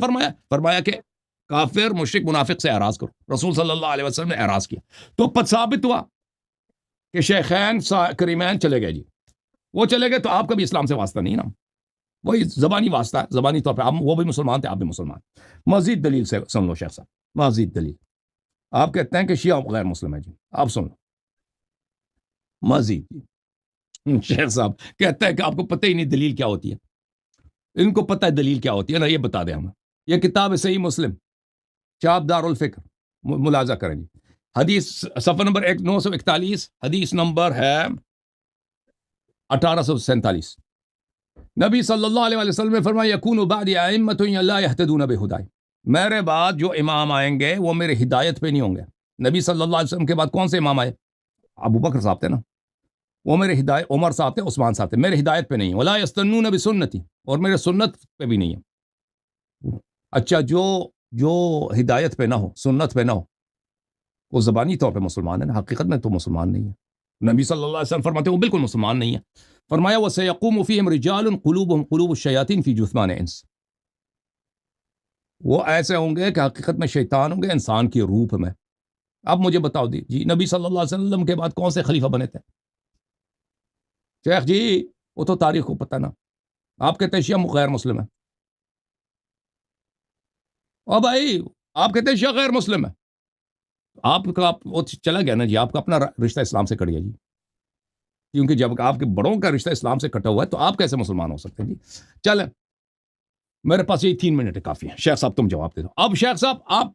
فرمایا کہ کافر، مشرک، منافق سے اعراض کرو. رسول صلی اللہ علیہ وسلم نے اعراض کیا. تو ثابت ہوا کہ شیخین کریمین چلے گئے جی. وہ چلے گئے تو آپ کا بھی اسلام سے واسطہ نہیں نا. وہی زبانی واسطہ ہے، زبانی طور پہ آپ وہ بھی مسلمان تھے، آپ بھی مسلمان. مزید دلیل سے سن لو شیخ صاحب، مزید دلیل. آپ کہتے ہیں کہ شیعہ غیر مسلم ہے جی، آپ سن لو مزید. شیخ صاحب کہتا ہے کہ آپ کو پتہ ہی نہیں دلیل کیا ہوتی ہے. ان کو پتہ ہے دلیل کیا ہوتی ہے نا، یہ بتا دیں ہمیں. یہ کتاب ہے صحیح مسلم، چاپ دار الفکر، ملاحظہ کریں جی. حدیث صفحہ نمبر 941، حدیث نمبر ہے 1847. نبی صلی اللہ علیہ وسلم نے فرمایا یکون بعد ائمۃ لا یہتدون بہدای، میرے بعد جو امام آئیں گے وہ میرے ہدایت پہ نہیں ہوں گے. نبی صلی اللہ علیہ وسلم کے بعد کون سے امام آئے؟ ابو بکر صاحب تھے نا، وہ میرے ہدایت، عمر صاحب تھے، عثمان صاحب تھے، میرے ہدایت پہ نہیں. ولا یستنون بسنتی، اور میرے سنت پہ بھی نہیں ہے. اچھا، جو ہدایت پہ نہ ہو، سنت پہ نہ ہو، وہ زبانی طور پہ مسلمان ہے نا، حقیقت میں تو مسلمان نہیں ہے. نبی صلی اللہ علیہ وسلم فرماتے ہیں وہ بالکل مسلمان نہیں ہے. فرمایا وَسَيَقُومُ فِيهِمْ رِجَالٌ قُلُوبُهُمْ قُلُوبُ الشَّيَاطِينِ فِي جُثْمَانِ إِنْسٍ، وہ ایسے ہوں گے کہ حقیقت میں شیطان ہوں گے انسان کی روح میں. اب مجھے بتاؤ جی نبی صلی اللہ علیہ وسلم کے بعد کون سے خلیفہ بنے تھے؟ شیخ جی وہ تو تاریخ کو پتہ نا. آپ کہتے ہیں شیعہ غیر مسلم ہے. او بھائی آپ کہتے ہیں شیعہ غیر مسلم ہے، آپ کا وہ چلا گیا نا جی، آپ کا اپنا رشتہ اسلام سے کٹ گیا جی. کیونکہ جب آپ کے بڑوں کا رشتہ اسلام سے کٹا ہوا ہے تو آپ کیسے مسلمان ہو سکتے ہیں جی؟ چلیں، میرے پاس یہ 3 منٹ کافی ہے. شیخ صاحب تم جواب دے دو. اب شیخ صاحب آپ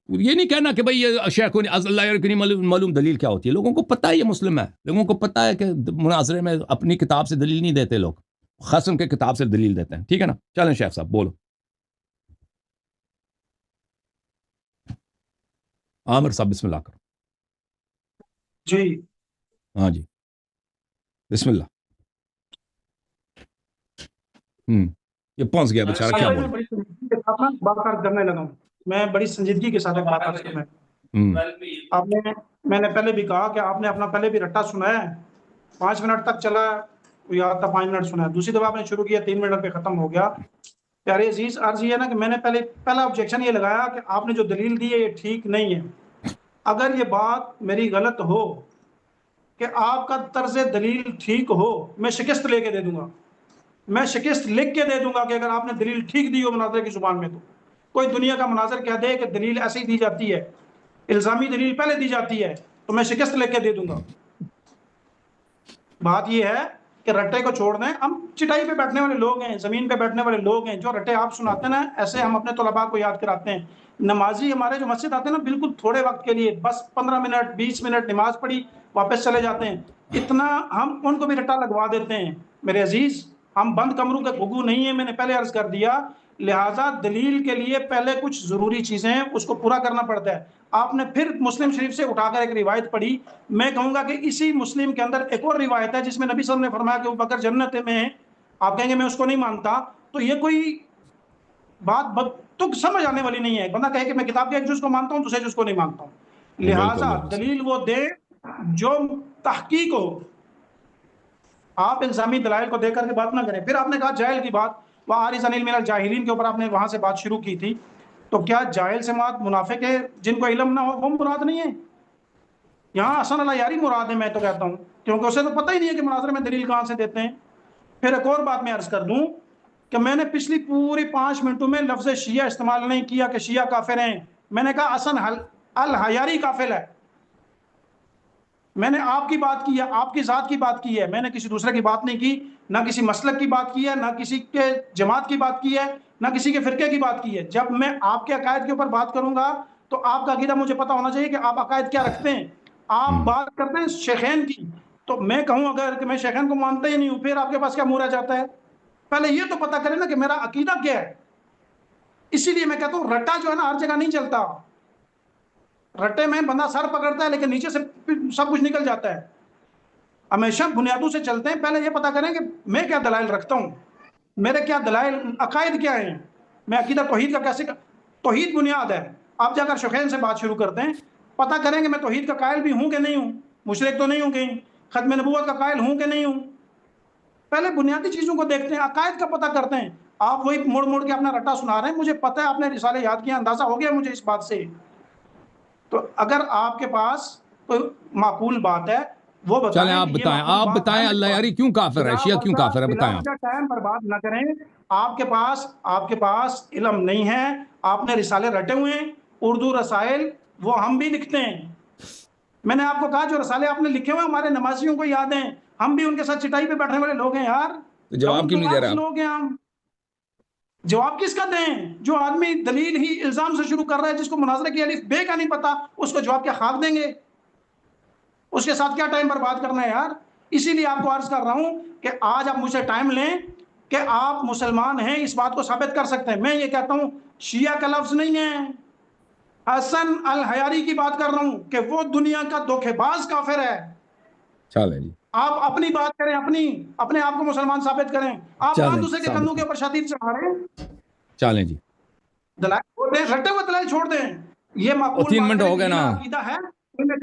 یہ نہیں کہنا کہ بھئی یہ شیخ کو نہیں معلوم دلیل کیا ہوتی ہے. لوگوں کو پتہ ہے یہ مسلم ہے، لوگوں کو پتہ ہے کہ مناظرے میں اپنی کتاب سے دلیل نہیں دیتے، لوگ خصم کے کتاب سے دلیل دیتے ہیں. ٹھیک ہے نا؟ چلیں شیخ صاحب بولو. عامر صاحب بسم اللہ کرو. جی ہاں جی بسم اللہ. یہ پہنچ گیا بیچارہ، کیا بولے. بڑی سنجیدگی کے ساتھ نا بات کرنے لگا ہوں میں، بڑی سنجیدگی کے ساتھ بات کرنا ہے. آپ نے، میں نے پہلے بھی کہا کہ آپ نے اپنا پہلے بھی رٹا سنا ہے، 5 منٹ تک چلا، یاد تھا 5 منٹ سنا ہے. دوسری دفعہ آپ نے شروع کیا 3 منٹ پہ ختم ہو گیا. پیارے عزیز عرض یہ ہے نا کہ میں نے پہلا آبجیکشن یہ لگایا کہ آپ نے جو دلیل دی ہے یہ ٹھیک نہیں ہے. اگر یہ بات میری غلط ہو کہ آپ کا طرز دلیل ٹھیک ہو، میں شکست لے کے دے دوں گا، میں شکست لکھ کے دے دوں گا کہ اگر آپ نے دلیل ٹھیک دی ہو مناظر کی زبان میں. تو کوئی دنیا کا مناظر کہہ دے کہ دلیل ایسی دی جاتی ہے، الزامی دلیل پہلے دی جاتی ہے، تو میں شکست لکھ کے دے دوں گا. بات یہ ہے کہ رٹے کو چھوڑ دیں. ہم چٹائی پہ بیٹھنے والے لوگ ہیں، زمین پہ بیٹھنے والے لوگ ہیں. جو رٹے آپ سناتے ہیں نا، ایسے ہم اپنے طلباء کو یاد کراتے ہیں. نمازی ہمارے جو مسجد آتے ہیں نا، بالکل تھوڑے وقت کے لیے، بس 15 منٹ 20 منٹ نماز پڑھی واپس چلے جاتے ہیں. اتنا ہم ان کو بھی رٹا لگوا دیتے ہیں. میرے عزیز ہم بند کمروں کے گھگو نہیں ہیں، میں نے پہلے عرض کر دیا. لہٰذا دلیل کے لیے پہلے کچھ ضروری چیزیں ہیں، اس کو پورا کرنا پڑتا ہے. آپ نے پھر مسلم شریف سے اٹھا کر ایک روایت پڑھی. میں کہوں گا کہ اسی مسلم کے اندر ایک اور روایت ہے جس میں نبی صلی اللہ علیہ وسلم نے فرمایا کہ ابو بکر جنت میں ہے. آپ کہیں گے میں اس کو نہیں مانتا، تو یہ کوئی بات تو سمجھ آنے والی نہیں ہے. بندہ کہے کہ میں کتاب کے ایک جز کو مانتا ہوں، دوسرے جز کو نہیں مانتا ہوں. لہٰذا دلیل وہ دے جو تحقیق ہو. آپ الزامی دلائل کو دے کر کے بات نہ کریں. پھر آپ نے کہا جاہل کی بات، وَعَارِضًا مِنَ الْجَاهِلِينَ کے اوپر آپ نے وہاں سے بات شروع کی تھی. تو کیا جاہل سے مراد منافق ہے جن کو علم نہ ہو، وہ مراد نہیں ہے؟ یہاں حسن اللہ یاری مراد ہے. میں تو کہتا ہوں کیونکہ اسے تو پتہ ہی نہیں ہے کہ مناظرے میں دلیل کہاں سے دیتے ہیں. پھر ایک اور بات میں عرض کر دوں کہ میں نے پچھلی پوری 5 منٹوں میں لفظ شیعہ استعمال نہیں کیا کہ شیعہ کافر ہیں. میں نے کہا حسن الحیاری کافر ہے. میں نے آپ کی بات کی ہے، آپ کی ذات کی بات کی ہے. میں نے کسی دوسرے کی بات نہیں کی، نہ کسی مسلک کی بات کی ہے، نہ کسی کے جماعت کی بات کی ہے، نہ کسی کے فرقے کی بات کی ہے. جب میں آپ کے عقائد کے اوپر بات کروں گا تو آپ کا عقیدہ مجھے پتا ہونا چاہیے کہ آپ عقائد کیا رکھتے ہیں. آپ بات کرتے ہیں شیخین کی، تو میں کہوں اگر کہ میں شیخین کو مانتا ہی نہیں ہوں، پھر آپ کے پاس کیا منہ رہ جاتا ہے؟ پہلے یہ تو پتا کریں نا کہ میرا عقیدہ کیا ہے. اسی لیے میں کہتا ہوں رٹا جو ہے نا ہر جگہ نہیں چلتا. رٹے میں بندہ سر پکڑتا ہے لیکن نیچے سے سب کچھ نکل جاتا ہے. ہمیشہ بنیادوں سے چلتے ہیں. پہلے یہ پتا کریں کہ میں کیا دلائل رکھتا ہوں، میرے کیا دلائل، عقائد کیا ہیں. میں عقیدہ توحید کا کیسے، توحید بنیاد ہے. آپ جا کر شیخین سے بات شروع کرتے ہیں، پتا کریں کہ میں توحید کا قائل بھی ہوں کہ نہیں ہوں، مشرک تو نہیں ہوں کہیں، ختم نبوت کا قائل ہوں کہ نہیں ہوں. پہلے بنیادی چیزوں کو دیکھتے ہیں، عقائد کا پتہ کرتے ہیں. آپ وہی موڑ موڑ کے اپنا رٹا سنا رہے ہیں. مجھے پتہ ہے آپ نے رسالے یاد کیا، اندازہ ہو گیا مجھے اس بات سے. تو اگر آپ کے پاس کوئی معقول بات ہے، وہ بتائیں چلیں آپ کہ یہ بتائیں، معقول آپ بات بتائیں ہے؟ اللہ یاری کیوں کافر ہے، شیعہ کیوں کافر ہے، بتائیں آپ۔ بلا وجہ ٹائم برباد نہ کریں، آپ کے پاس علم نہیں ہے، آپ نے رسالے رٹے ہوئے ہیں، اردو رسائل وہ ہم بھی لکھتے ہیں، میں نے آپ کو کہا جو رسالے آپ نے لکھے ہوئے ہمارے نمازیوں کو یاد ہیں، ہم بھی ان کے ساتھ چٹائی پہ بیٹھنے والے لوگ ہیں یار، تو جواب کیوں نہیں دے رہے آپ؟ لوگ ہیں ہم، جواب کس کا دیں؟ جو آدمی دلیل ہی الزام سے شروع کر رہا ہے، جس کو مناظرے کی الف بے کا نہیں پتا، اس کو جواب کیا خاک دیں گے؟ اس کے ساتھ کیا ٹائم برباد کرنا ہے یار؟ اسی لیے آپ کو عرض کر رہا ہوں کہ آج آپ مجھ سے ٹائم لیں کہ آپ مسلمان ہیں، اس بات کو ثابت کر سکتے ہیں۔ میں یہ کہتا ہوں شیعہ کا لفظ نہیں ہے، حسن الحیاری کی بات کر رہا ہوں کہ وہ دنیا کا دھوکے باز کافر ہے۔ چلیں جی، آپ اپنی بات کریں، اپنے آپ کو مسلمان ثابت کریں، آپ چلیں کہاں دوسرے کے ثابت کندھوں کے کریں، اوپر شدید چڑھا رہے ہیں؟ چلیں جی، دلائل چھوڑ دیں، رٹے ہوئے دلائل چھوڑ دیں، یہ اور معقول 3 بات منٹ کریں ہو کہ گئے یہ نا۔ میرا عقیدہ ہے، علم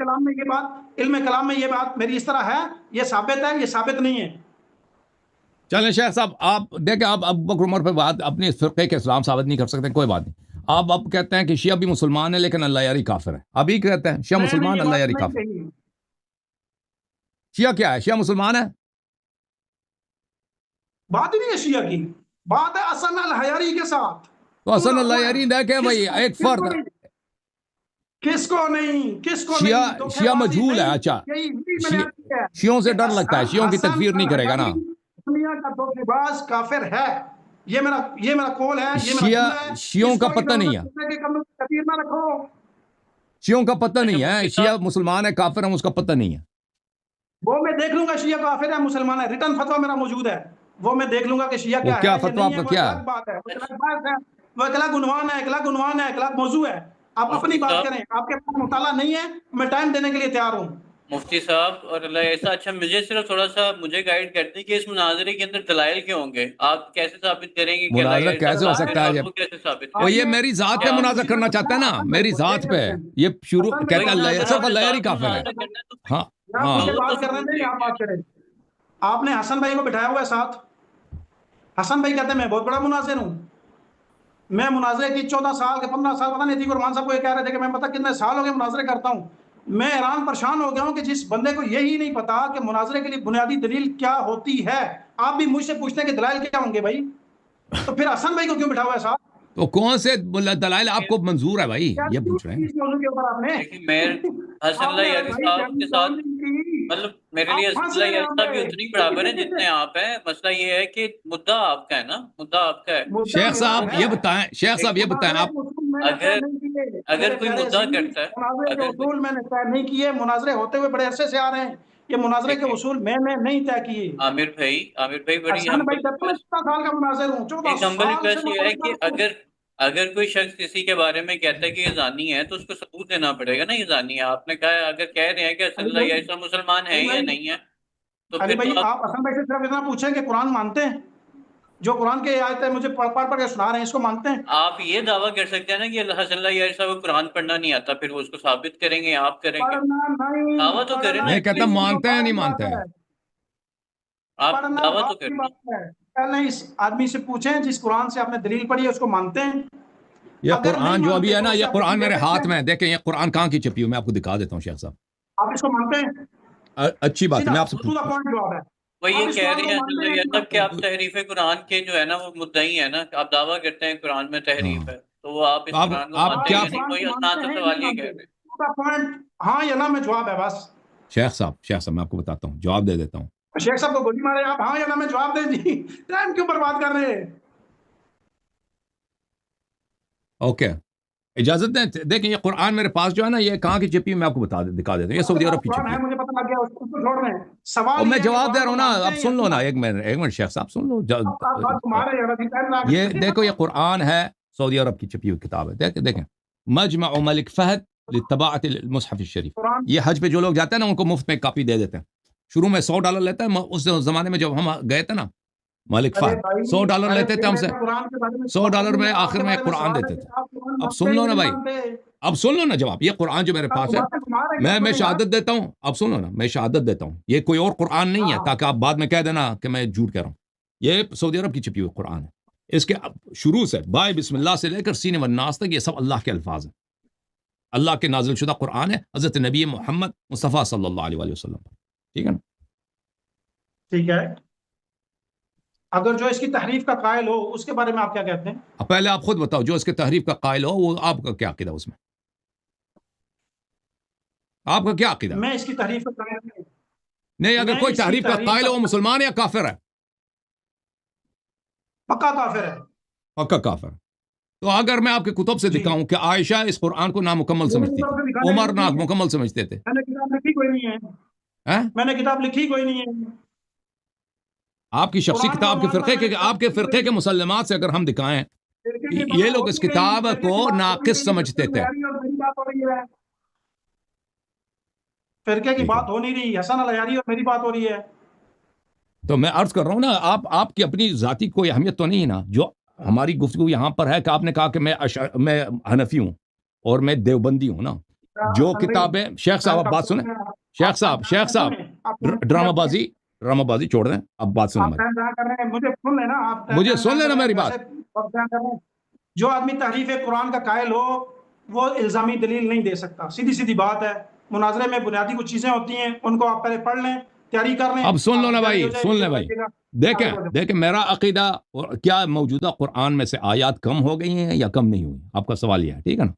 کلام میں یہ بات میری اس طرح ہے، یہ ثابت ہے، یہ ثابت نہیں ہے۔ چلیں شیخ صاحب، آپ دیکھیں، آپ ابو بکر عمر پہ بات اپنے فرقے کے اسلام ثابت نہیں کر سکتے، کوئی بات نہیں۔ آپ اب کہتے ہیں کہ شیعہ بھی مسلمان ہے لیکن اللہ یاری کافر ہے، ابھی کہتے ہیں شیعہ میں نے مسلمان، یہ اللہ بات یاری نہیں کافر۔ کہی، شیعہ کیا ہے؟ شیعہ مسلمان ہے؟ بات ہی نہیں ہے شیعہ کی، بات ہے حسن الحیاری کے ساتھ۔ تو حسن اللہ یاری دیکھیں بھائی، ایک فرد کس کو نہیں، کس کو نہیں، دھوکے شیعہ بازی مجہول ہے، نہیں، اچھا یہی میں نے عرض کیا ہے شیعوں سے کہ ڈر لگتا ہے، شیعوں کی حسن تکفیر نہیں کرے گا نا۔ الحیاری دنیا کا دھوکے باز کافر ہے، یہ میرا قول ہے، یہ میرا جملہ ہے، شیعوں اس کا کو پتہ نہیں ہے، کہ کم تکفیر نہ رکھو۔ شیعوں کا پتہ نہیں ہے، مفتی شیعہ صاحب، مسلمان ہے کافر ہے، اس کا پتہ نہیں ہے۔ وہ میں دیکھ لوں گا شیعہ کافر ہے مسلمان ہے، ریٹن فتویٰ میرا موجود ہے، وہ میں دیکھ لوں گا کہ شیعہ وہ کیا کیا ہے یا فتویٰ نہیں آپ ہے، کا وہ ایک کیا ہے؟ الگ بات ہے، وہ ایک الگ بات ہے، وہ ایک الگ عنوان ہے، ایک الگ عنوان ہے، ایک الگ موضوع ہے۔ آپ مفتی اپنی بات صاحب، کریں، آپ کے پاس مطالعہ نہیں ہے، میں ٹائم دینے کے لیے تیار ہوں۔ مفتی صاحب اور اللہ ایسا، اچھا مجھے صرف تھوڑا سا مجھے گائیڈ کرتے ہیں کہ اس مناظرے کے اندر دلائل کیا ہوں گے؟ آپ کیسے ثابت کریں گے کہ اللہ مناظرہ یہ ایسا کیسے ہو کافر سکتا ہے ہے اور جب وہ کیسے ثابت وہ کریں یہ گے؟ میری ذات پہ کیا مناظرہ کرنا چاہتا ہے نا، میری ذات پہ یہ شروع کہتا ہے وہی نا، اللہ اگر آپ صرف اللہ یاری ذات کافر ہے۔ مناظرہ کرنا ہے تو پھر ہاں آپ ہاں، مجھے وہ تو بات کرنے ثبوت دیں، لے آپ کے بات کریں۔ آپ نے حسن بھائی کو بٹھایا ہوا ہے ساتھ، حسن بھائی کہتے ہیں میں بہت بڑا مناظر ہوں، میں مناظرے کی 14 سال کے 15 سال پتہ نہیں تھی، رحمان صاحب کو یہ کہہ رہے تھے کہ میں پتہ کتنے سال ہو گئے مناظرے کرتا ہوں۔ میں حیران پریشان ہو گیا ہوں کہ جس بندے کو یہی نہیں پتا کہ مناظرے کے لیے بنیادی دلیل کیا ہوتی ہے، آپ بھی مجھ سے پوچھتے ہیں کہ دلائل کیا ہوں گے بھائی، تو پھر حسن بھائی کو کیوں بٹھا ہوا ہے ساتھ؟ تو کون سے دلائل آپ کو منظور ہے بھائی، کیا یہ کیوں پوچھ رہے ہیں۔ اس موضوع کے اوپر آپ نے دیکھیں میں حسن آپ اللہ نے یاری بھائی صاحب کے ساتھ، کی، مطلب میرے لیے آپ حسن پھنس اللہ رہے ہیں یاری یہاں صاحب بھی اتنی برابر ہیں جتنے پہ۔ آپ ہیں۔ مسئلہ یہ ہے کہ مدعا آپ کا ہے نا، مدعا آپ کا ہے۔ مدعا شیخ میرا صاحب ہے، یہ بتائیں، شیخ صاحب یہ بتائیں، مناظرے آپ کے اصول میں نے طے اگر نہیں کیے، اگر میرے کوئی پیارے مدعا عزیز، کرتا ہے، مناظرے کے اگر کوئی اصول میں نے طے نہیں کیے، مناظرے ہوتے ہوئے بڑے عرصے سے آ رہے ہیں، یہ مناظرے کے دیکھیں اصول میں نے نہیں طے کیے۔ عامر بھائی بڑی حسن بھائی ہمبل کہتے ہیں 14 سال کا مناظر ہوں، 14 ایک ہمبل سال سے ریکویسٹ یہ ہے کہ مناظر ہوں۔ اگر کوئی شخص کسی کے بارے میں کہتا ہے کہ یہ زانی ہے تو اس کو ثبوت دینا پڑے گا نا، یہ زانی ہے۔ آپ نے کہا اگر کہہ رہے ہیں کہ حسن علی اللہ بھائی، ایسا مسلمان ہے علی یا بھائی، نہیں ہے تو علی پھر بھائی، تو آپ آپ حسن بھائی سے صرف اتنا پوچھیں کہ قرآن مانتے ہیں؟ جو قرآن کے آیتیں مجھے پڑھ کے سنا رہے ہیں، اس کو مانتے ہیں؟ آپ یہ دعویٰ کر سکتے ہیں نا کہ حسن اللہ ایسا کو قرآن پڑھنا نہیں آتا، پھر وہ اس کو ثابت کریں گے، آپ کریں گے، پڑھنا نہیں، دعویٰ تو کریں نا پڑھنا نہیں ایٹ کہتا لیسٹ، مانتے ہیں نہیں بعد کی مانتے بات ہیں۔ ہے، آپ پڑھنا دعویٰ تو بعد کی کریں۔ بات ہے۔ پہلے اس آدمی سے پوچھیں جس قرآن سے آپ نے دلیل پڑھی ہے اس کو مانتے ہیں؟ یہ اگر نہیں قرآن جو ابھی مانتے ہے تو نا، اس سے یہ آپ قرآن دلیل میرے دے سکتے ہاتھ ہیں؟ میں ہے، دیکھیں یہ قرآن کہاں کی چھپی ہوئی، میں آپ کو دکھا دیتا ہوں شیخ صاحب۔ آپ اس کو مانتے ہیں؟ اچھی بات ہے، سیدھا میں آپ سے ٹو دا پوائنٹ جواب ہے، وہ آپ یہ اس کہہ قرآن رہے کو ہیں حسن مانتے ہیں اللہ یا نہیں صاحب کہ مانتے؟ آپ تحریف قرآن کے جو ہے نا وہ مدعی ہیں نا، آپ دعویٰ کرتے ہیں قرآن میں تحریف ہاں، ہے، تو وہ آپ تو اس قرآن کو آپ مانتے ہیں کیا یا نہیں؟ قرآن کوئی کو آسان مانتے سا ہیں یا نہیں سوال یہ کہہ مانتے؟ رہے ہیں۔ ٹو دا پوائنٹ، ہاں یا نہ میں جواب ہے بس۔ شیخ صاحب میں آپ کو بتاتا ہوں، جواب دے دیتا ہوں۔ شیخ صاحب کو گولی مارے آپ، ہاں یا نہ میں جواب دیں جی، ٹائم کیوں برباد کر رہے ہیں؟ اوکے، اجازت دیں، دیکھیں یہ قرآن میرے پاس جو ہے نا، یہ کہاں کی چھپی ہے میں آپ کو دکھا دیتا ہوں، یہ سعودی عرب کی قرآن چھپی ہے، ہے۔ مجھے پتہ لگ گیا، اس کو چھوڑ رہے ہیں۔ سوال اور یہ میں ہے کہ جواب دے قرآن رہا کو ہوں نا، مانتے اب ہیں یا سن لو نہیں نا، مانتے؟ ایک منٹ شیخ صاحب سن لو، آپ تمہارے یار ابھی ٹائم لگا یہ دیکھو، یہ قرآن ہے، سعودی عرب کی چھپی ہوئی کتاب ہے، دیکھیں مجمع ملک فہد لطباعت المصحف الشریف، قرآن یہ حج پہ جو لوگ جاتے ہیں نا ان کو مفت میں کاپی دے دیتے ہیں۔ شروع میں $100 لیتا ہے، اس زمانے میں جب ہم گئے تھے نا ملک ارے فہد بھائی، $100 ارے لیتے تھے پھر ہم سے، میرا قرآن کے بارے میں سوال $100 نہیں میں ہے، آپ آخر کے میں بارے قرآن سوال ہے دیتے کہ تھے۔ آپ قرآن اب مانتے سن ہیں لو یا نا نہیں بھائی، مانتے؟ اب سن لو نا جواب، یہ قرآن جو میرے آپ پاس ہے، باتیں گھما رہے ہیں، میں سنیں یار۔ شہادت دیتا ہوں، اب سنو نا، میں شہادت دیتا ہوں، یہ کوئی اور قرآن نہیں ہے ہاں، تاکہ آپ بعد میں کہہ دینا کہ میں جھوٹ کہہ رہا ہوں، یہ سعودی عرب کی چھپی ہوئی قرآن ہے۔ اس کے شروع سے بائے بسم اللہ سے لے کر سین والناس تک یہ سب اللہ کے الفاظ ہیں، اللہ کے نازل شدہ قرآن ہے، حضرت نبی محمد مصطفیٰ صلی اللہ علیہ وسلم۔ ٹھیک ہے نا. ٹھیک ہے، اگر جو اس کی تحریف کا قائل ہو اس کے بارے میں آپ کیا کہتے ہیں؟ اب پہلے آپ خود بتاؤ، جو اس کے تحریف کا قائل ہو وہ آپ کا کیا عقیدہ اس میں؟ آپ کا کیا عقیدہ؟ میں اس کی تحریف کا قائل نہیں، اگر کوئی تحریف کا قائل ہو وہ مسلمان یا کافر ہے؟ پکا کافر ہے. پکا کافر. تو اگر میں آپ کے کتب سے دکھاؤں کہ عائشہ اس قرآن کو نامکمل سمجھتی تھی، عمر نامکمل سمجھتے تھے، میں نے کتاب لکھی کوئی نہیں ہے. میں نے کتاب لکھی کوئی نہیں ہے. آپ کی شخصی کتاب کے فرقے کے، آپ کے فرقے کے مسلمات سے اگر ہم دکھائیں یہ لوگ اس کتاب کو ناقص سمجھتے تھے. فرقے کی بات ہو نہیں رہی، حسن العیاری اور میری بات ہو رہی ہے. تو میں عرض کر رہا ہوں نا، آپ کی اپنی ذاتی کوئی اہمیت تو نہیں ہے نا. جو ہماری گفتگو یہاں پر ہے کہ آپ نے کہا کہ میں حنفی ہوں اور میں دیوبندی ہوں نا. جو کتابیں شیخ صاحب، آپ بات سنیں. شیخ صاحب ڈرامہ بازی چھوڑ دیں، اب بات سنیں. مجھے سن لینا میری بات. جو آدمی تحریف قرآن کا قائل ہو وہ الزامی دلیل نہیں دے سکتا. سیدھی بات ہے. مناظرے میں بنیادی کچھ چیزیں ہوتی ہیں، ان کو آپ پہلے پڑھ لیں، تیاری کر لیں. اب سن لو نا بھائی، سن لیں بھائی. دیکھیں میرا عقیدہ کیا موجودہ قرآن میں سے آیات کم ہو گئی ہیں یا کم نہیں ہوئی؟ آپ کا سوال یہ ہے، ٹھیک ہے نا.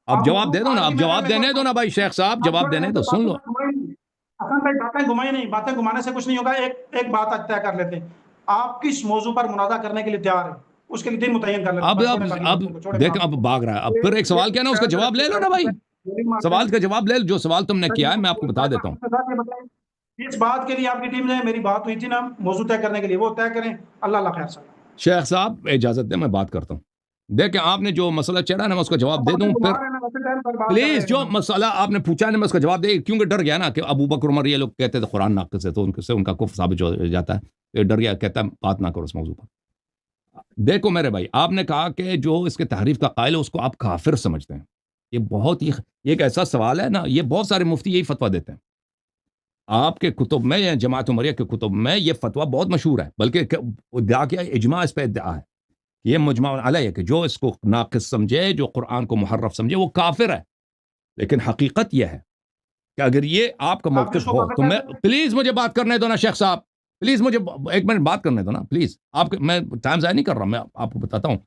اب جواب دے دو نا، اب جواب دینے دو نا بھائی. شیخ صاحب جواب دینے دو، سن لو. باتیں گھمائی نہیں، باتیں گھمانے سے کچھ نہیں ہوگا. ایک بات طے کر لیتے ہیں، آپ کس موضوع پر مناظرہ کرنے کے لیے تیار ہیں، اس کے لیے دن متعین کر لیتے ہیں. اب دیکھ، اب بھاگ رہا ہے. اب پھر ایک سوال کیا نا، اس کا جواب لے لو نا بھائی. سوال کا جواب لے لو. جو سوال تم نے کیا ہے میں آپ کو بتا دیتا ہوں. اس بات کے لیے آپ کی ٹیم نے میری بات ہوئی تھی نا موضوع طے کرنے کے لیے، وہ طے کریں. اللہ خیر صاحب. شیخ صاحب اجازت دیں، میں بات کرتا ہوں. دیکھیں آپ نے جو مسئلہ چڑھا نا، میں اس کا جواب دے دوں. پھر پلیز جو مسئلہ آپ نے پوچھا نا میں اس کا جواب دے، کیونکہ ڈر گیا نا کہ ابو بکر عمر یہ لوگ کہتے تھے قرآن ناقص ہے، تو ان سے ان کا کفر ثابت ہو جاتا ہے. ڈر گیا، کہتا ہے بات نہ کرو اس موضوع پر. دیکھو میرے بھائی، آپ نے کہا کہ جو اس کے تحریف کا قائل ہے اس کو آپ کافر سمجھتے ہیں. یہ بہت ہی ایک ایسا سوال ہے نا، یہ بہت سارے مفتی یہی فتویٰ دیتے ہیں. آپ کے کتب میں یا جماعت عمریہ کے کتب میں یہ فتویٰ بہت مشہور ہے، بلکہ ادعا کیا اجماع اس پہ ادعا ہے. یہ مجمع علیہ ہے کہ جو اس کو ناقص سمجھے، جو قرآن کو محرف سمجھے، وہ کافر ہے. لیکن حقیقت یہ ہے کہ اگر یہ آپ کا موقف ہو تو میں پلیز مجھے بات کرنے دو نا شیخ صاحب. پلیز مجھے ایک منٹ بات کرنے دو نا پلیز. میں ٹائم ضائع نہیں کر رہا. میں آپ کو بتاتا ہوں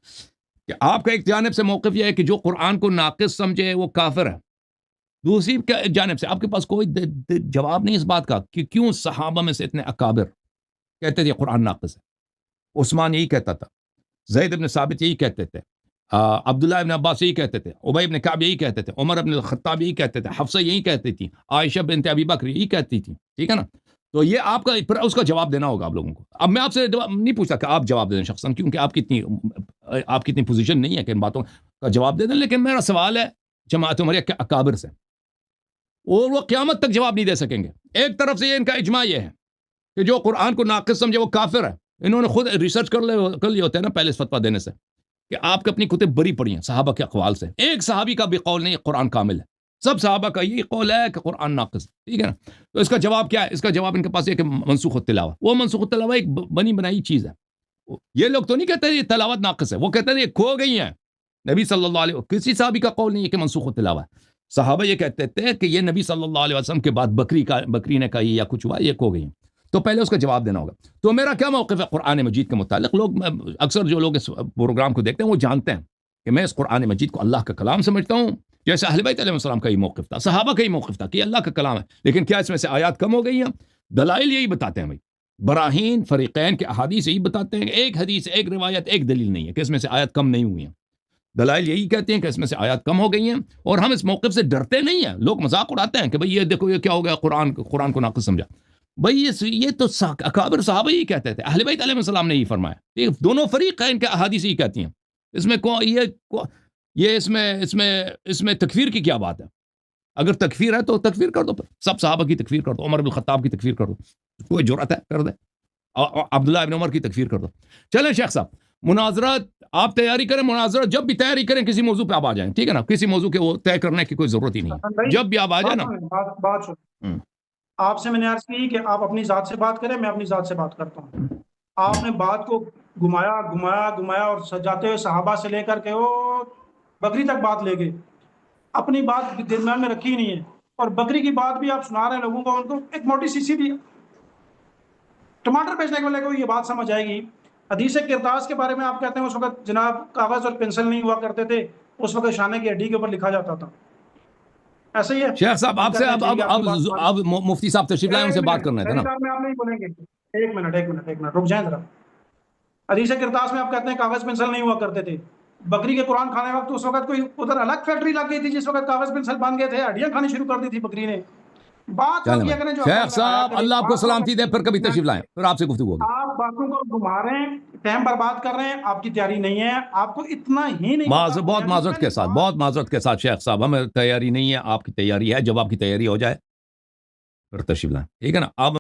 کہ آپ کا ایک جانب سے موقف یہ ہے کہ جو قرآن کو ناقص سمجھے وہ کافر ہے. دوسری جانب سے آپ کے پاس کوئی جواب نہیں اس بات کا کہ کیوں صحابہ میں سے اتنے اکابر کہتے تھے قرآن ناقص ہے. عثمان یہی کہتا تھا، زید بن ثابت یہی کہتے تھے، عبداللہ ابن عباس یہی کہتے تھے، ابی بن کعب یہی کہتے تھے، عمر بن الخطاب یہی کہتے تھے، حفصہ یہی کہتی تھی، عائشہ بنت ابی بکر یہی کہتی تھی. ٹھیک ہے نا. تو یہ آپ کا پھر اس کا جواب دینا ہوگا آپ لوگوں کو. اب میں آپ سے نہیں پوچھتا کہ آپ جواب دیں شخصاً، کیونکہ آپ کی اتنی پوزیشن نہیں ہے کہ ان باتوں کا جواب دے دیں. لیکن میرا سوال ہے جماعت عمریہ کے اکابر سے، اور وہ قیامت تک جواب نہیں دے سکیں گے. ایک طرف سے یہ ان کا اجماع یہ ہے کہ جو قرآن کو ناقص سمجھے وہ کافر ہے. انہوں نے خود ریسرچ کر لیے ہوتے ہیں نا پہلے اس فتویٰ دینے سے، کہ آپ کے اپنی کتب بری پڑھی ہیں صحابہ کے اقوال سے. ایک صحابی کا بھی قول نہیں قرآن کامل ہے. سب صحابہ کا یہی قول ہے کہ قرآن ناقص ہے. ٹھیک ہے نا. تو اس کا جواب کیا ہے؟ اس کا جواب ان کے پاس ہے کہ منسوخ التلاوہ. وہ منسوخ التلاوہ ایک بنی بنائی چیز ہے. یہ لوگ تو نہیں کہتے یہ تلاوت ناقص ہے، وہ کہتے ہیں یہ کھو گئی ہیں. نبی صلی اللہ علیہ وسلم کسی صحابی کا قول نہیں ہے کہ منسوخ التلاوہ ہے. صحابہ یہ کہتے تھے کہ یہ نبی صلی اللہ علیہ وسلم کے بعد بکری نے کہی یا کچھ ہوا، یہ کھو گئی ہیں. تو پہلے اس کا جواب دینا ہوگا. تو میرا کیا موقف ہے قرآن مجید کے متعلق؟ لوگ اکثر جو لوگ اس پروگرام کو دیکھتے ہیں وہ جانتے ہیں کہ میں اس قرآن مجید کو اللہ کا کلام سمجھتا ہوں، جیسے اہل بیت علیہ السلام کا یہ موقف تھا، صحابہ کا یہ موقف تھا کہ اللہ کا کلام ہے. لیکن کیا اس میں سے آیات کم ہو گئی ہیں؟ دلائل یہی بتاتے ہیں بھائی، براہین فریقین کے احادیث یہی بتاتے ہیں. ایک حدیث، ایک روایت، ایک دلیل نہیں ہے کہ اس میں سے آیات کم نہیں ہوئی ہیں. دلائل یہی کہتے ہیں کہ اس میں سے آیات کم ہو گئی ہیں. اور ہم اس موقف سے ڈرتے نہیں ہیں. لوگ مذاق اڑاتے ہیں کہ بھئی یہ دیکھو یہ کیا ہو گیا، قرآن کو ناقص سمجھا. بھئی یہ تو اکابر صحابہ ہی کہتے تھے، اہل بیت علیہ السلام نے ہی فرمایا. یہ دونوں فریق ہیں، ان کے احادیث ہی کہتی ہیں. اس میں اس میں تکفیر کی کیا بات ہے؟ اگر تکفیر ہے تو تکفیر کر دو، پھر سب صحابہ کی تکفیر کر دو، عمر بن الخطاب کی تکفیر کر دو، کوئی جرأت ہے کر دے. عبداللہ ابن عمر کی تکفیر کر دو. چلیں شیخ صاحب، مناظرات آپ تیاری کریں. مناظرات جب بھی تیاری کریں کسی موضوع پہ آپ آ جائیں. ٹھیک ہے نا. کسی موضوع کے وہ طے کرنے کی کوئی ضرورت ہی نہیں ہے. جب بھی آپ آ جائیں نا. بات سن، آپ سے میں نے عرض کی کہ آپ اپنی ذات سے بات کریں، میں اپنی ذات سے بات کرتا ہوں. آپ نے بات کو گھمایا اور سجاتے ہوئے صحابہ سے لے کر کے وہ بکری تک بات لے گئے. اپنی بات درمیان میں رکھی ہی نہیں ہے. اور بکری کی بات بھی آپ سنا رہے ہیں لوگوں کو, ان کو ایک موٹی سی سیدھی ٹماٹر بیچنے والے کو یہ بات سمجھ آئے گی. حدیث کرتاس کے بارے میں آپ کہتے ہیں اس وقت جناب کاغذ اور پنسل نہیں ہوا کرتے تھے, اس وقت شانے کی ہڈی کے اوپر لکھا جاتا تھا. ایسا ہی ہے شیخ صاحب آپ سے اب مفتی صاحب تشریف لائے, ان سے بات کرنا ہے نا. میں آپ نہیں بولیں گے, ایک منٹ رک جائیں ذرا. حدیث کرتاس میں آپ کہتے ہیں کاغذ پنسل نہیں ہوا کرتے تھے. بکری کے قرآن کھانے وقت اس وقت کوئی ادھر الگ فیکٹری لگ گئی تھی جس وقت کاغذ پنسل بن گئے تھے, ہڈیاں کھانی شروع کر دی تھی بکری نے. بات کیا کریں جو شیخ صاحب اللہ آپ کو سلامتی دے, پھر کبھی تشریف لائیں, پھر آپ سے گفتگو ہوگی. آپ باتوں کو گھما رہے ہیں, ٹائم برباد کر رہے ہیں, آپ کی تیاری نہیں ہے, آپ کو اتنا ہی نہیں. بہت معذرت کے ساتھ شیخ صاحب, ہمیں تیاری نہیں ہے, آپ کی تیاری ہے. جب آپ کی تیاری ہو جائے پھر تشریف لائیں, ٹھیک ہے نا. آپ